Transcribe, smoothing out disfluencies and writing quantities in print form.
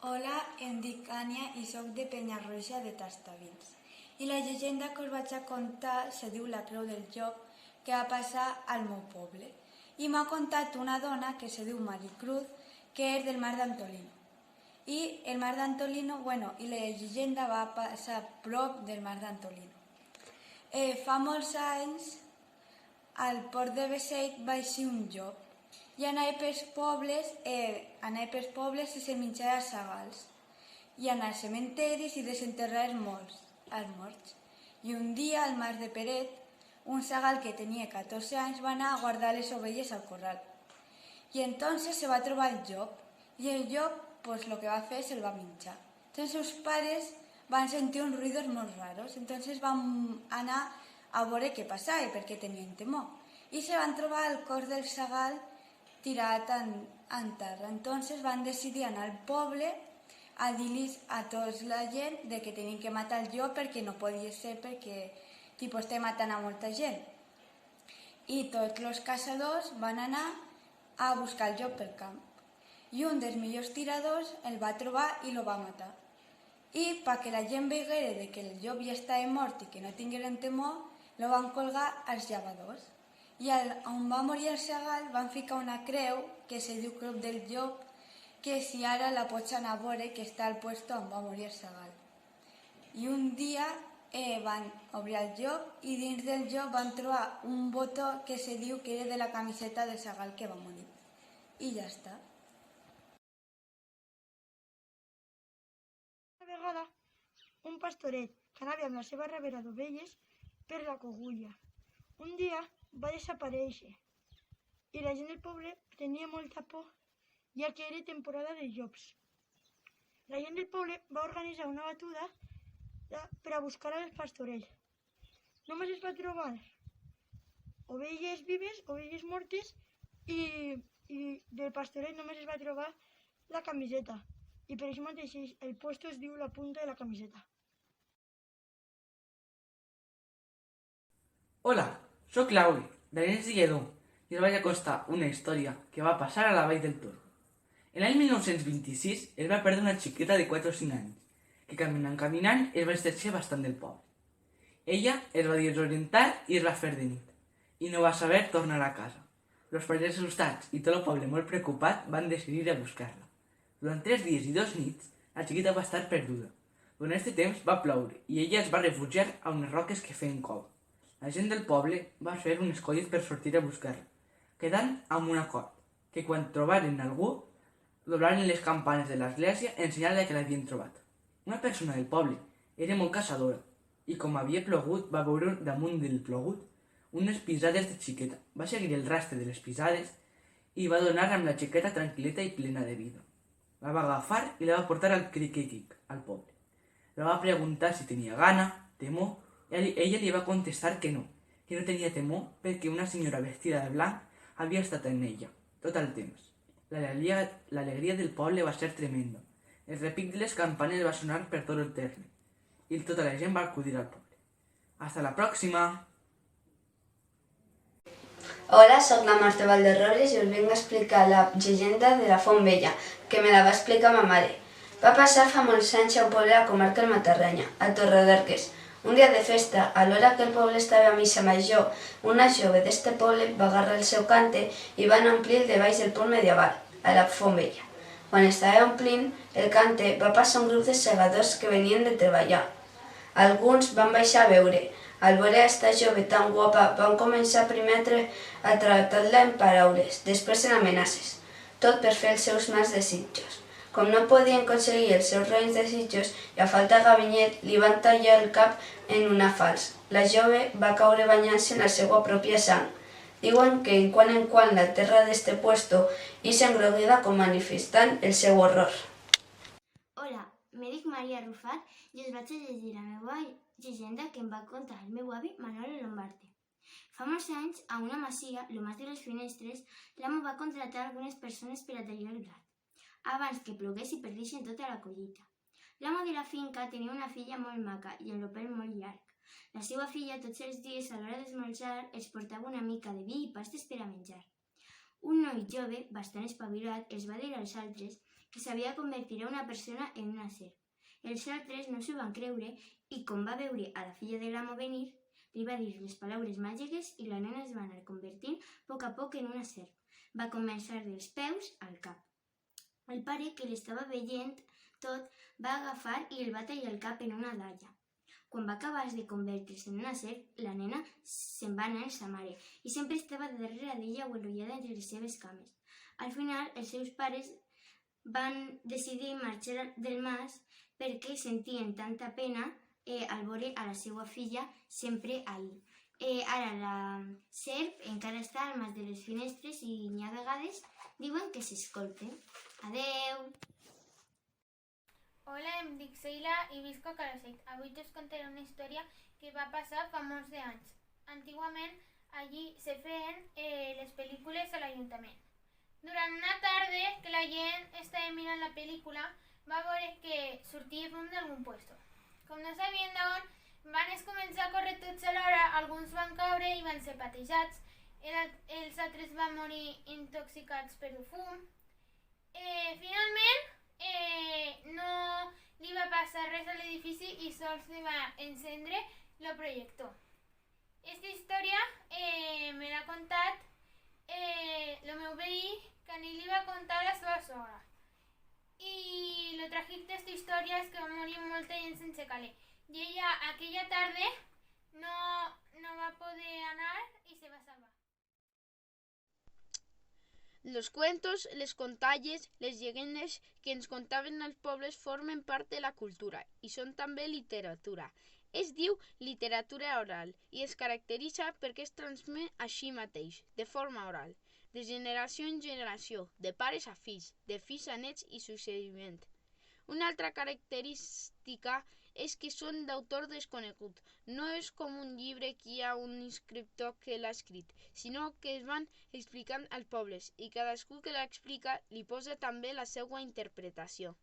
Hola, em dic Ània i sóc de Penyarroja de Tastavins. I la llegenda que us vaig a contar se diu La Creu del Llop, que va passar al meu poble. I m'ha contat una dona que se diu Maricruz, que és del Mar d'Antolino. I el Mar d'Antolino, i la llegenda va passar prop del Mar d'Antolino. Fa molts anys, al port de Beseit va eixir un llop i anava pels pobles i se menjava sagals i anar a cementeris i desenterrar els morts. I un dia, al Mas de Peret, un sagal que tenia 14 anys va anar a guardar les ovelles al corral. I entonces se va trobar el llop, i el llop lo que va fer se'l va menjar. Entonces sus pares van sentir uns ruidos molt raros, entonces van anar a veure què passava perquè tenien temor. I se van trobar el cos del sagal tirat en terra. Entonces van decidir anar al poble a dir-los a tots la gent de que tenien que matar el llop perquè no podia ser perquè estem matant a molta gent. I tots els caçadors van anar a buscar el llop pel camp. I un dels millors tiradors el va trobar i el va matar. I perquè la gent veguera que el llop ja estava mort i que no tingueren temor, el van colgar als llavadors. I on va morir el sagal van ficar una creu que se diu Creu del Llop, que si ara la pots anar a veure, que està al lloc on va morir el sagal. I un dia van obrir el llop i dins del llop van trobar un botó que se diu que era de la camiseta del sagal que va morir. I ja està. Una vegada, un pastoret que anava amb la seva rabera d'ovelles per la cogulla. Un dia va desaparèixer i la gent del poble tenia molta por, ja que era temporada de llops. La gent del poble va organitzar una batuda per a buscar el pastoret. Només es va trobar ovelles vives, ovelles mortes i del pastoret només es va trobar la camiseta. I per això mateix el puesto es diu La Punta de la Camiseta. Hola, sóc l'Auri, d'Arenys de Lledó, i us vaig acostar una història que va passar a la Vall del Toro. En l'any 1926 es va perdre una xiqueta de 4 o 5 anys, que caminant es va estrechar bastant del poble. Ella es va desorientar i es va fer de nit, i no va saber tornar a casa. Els pares assustats i tot el poble molt preocupat van decidir a buscar-la. Durant 3 dies i 2 nits, la xiqueta va estar perduda. Durant aquest temps va ploure i ella es va refugiar a unes roques que feien cova. La gent del poble va fer un escollit per sortir a buscar-la, quedant amb un acord, que quan trobaren algú, doblaren les campanes de l'església en senyal que l'havien trobat. Una persona del poble era molt caçadora, i com havia plogut va veure damunt del plogut unes pisades de xiqueta. Va seguir el rastre de les pisades i va donar amb la xiqueta tranquil·leta i plena de vida. La va agafar i la va portar al criquiquic, al poble. La va preguntar si tenia gana, temor. Ella li va contestar que no tenia temor perquè una senyora vestida de blanc havia estat en ella tot el temps. L'alegria del poble va ser tremenda. El repic de les campanes va sonar per tot el terme i tota la gent va acudir al poble. Hasta la pròxima! Hola, sóc la Marta Valderrobles i us vinc a explicar la llegenda de la Font Vella, que me la va explicar ma mare. Va passar fa molts anys a un poble a la comarca del Matarranya, a Torredorques. Un dia de festa, a l'hora que el poble estava a missa major, una jove d'este poble va agarrar el seu cante i van omplir el de baix del pont medieval, a la Font Vella. Quan estava omplint el cante, va passar un grup de segadors que venien de treballar. Alguns van baixar a veure. Al veure esta jove tan guapa, van començar primer a tractar-la en paraules, després en amenaces, tot per fer els seus mals desitjos. Com no podien aconseguir els seus reins desitjos i a falta de gabinet, li van tallar el cap en una falç. La jove va caure banyant-se en la seva pròpia sang. Diuen que en quan la terra d'este puesto és engroguida com manifestant el seu horror. Hola, me dic Maria Rufat i us vaig a llegir la meva llegenda que em va contar el meu avi Manolo Lombardi. Fa molts anys, a una masia, lo mas de les finestres, l'amo va contratar algunes persones per a tallar el blat, abans que plogués i perdessin tota la collita. L'amo de la finca tenia una filla molt maca i amb el pèl molt llarg. La seva filla tots els dies a l'hora d'esmorzar els portava una mica de vi i pastes per a menjar. Un noi jove, bastant espavilat, els va dir als altres que s'havia de convertir a una persona en una serp. Els altres no s'ho van creure i, com va veure a la filla de l'amo venir, li va dir les paraules màgiques i la nena es va anar convertint a poc en una serp. Va començar dels peus al cap. El pare, que l'estava veient tot, va agafar i el va tallar el cap en una dalla. Quan va acabar de convertir-se en una serp, la nena se'n va anar amb sa mare i sempre estava darrere d'ella o enrotllada entre les seves cames. Al final, els seus pares van decidir marxar del mas perquè sentien tanta pena al veure a la seva filla sempre ahí. Ara la serp encara està al mas de les finestres i n'hi ha vegades diuen que s'escolten. Adeu! Hola, em dic Seila i visc a Calaceit. Avui us contaré una història que va passar fa molts d'anys. Antigament, allí se feien les pel·lícules a l'Ajuntament. Durant una tarda que la gent estava mirant la pel·lícula, va veure que sortia fum d'algun puesto. Com no sabien d'on, van començar a córrer tots alhora, alguns van caure i van ser patejats, els altres van morir intoxicats per el fum. Finalment, no li va passar res a l'edifici i sols li va encendre el projector. Aquesta història me l'ha contat el meu veí, que ni li va contar a la seva sogra. I lo tràgic d'esta història és que va morir molta gent sense caler. I ella aquella tarda no va poder anar i se va salvar. Los cuentos, les contalles, les llegendes que ens contaven als pobles formen part de la cultura i són també literatura. Es diu literatura oral i es caracteritza perquè es transmet així mateix, de forma oral, de generació en generació, de pares a fills, de fills a nets i successivament. Una altra característica és que són d'autor desconegut. No és com un llibre que hi ha un escriptor que l'ha escrit, sinó que es van explicant als pobles i cadascú que l'explica li posa també la seva interpretació.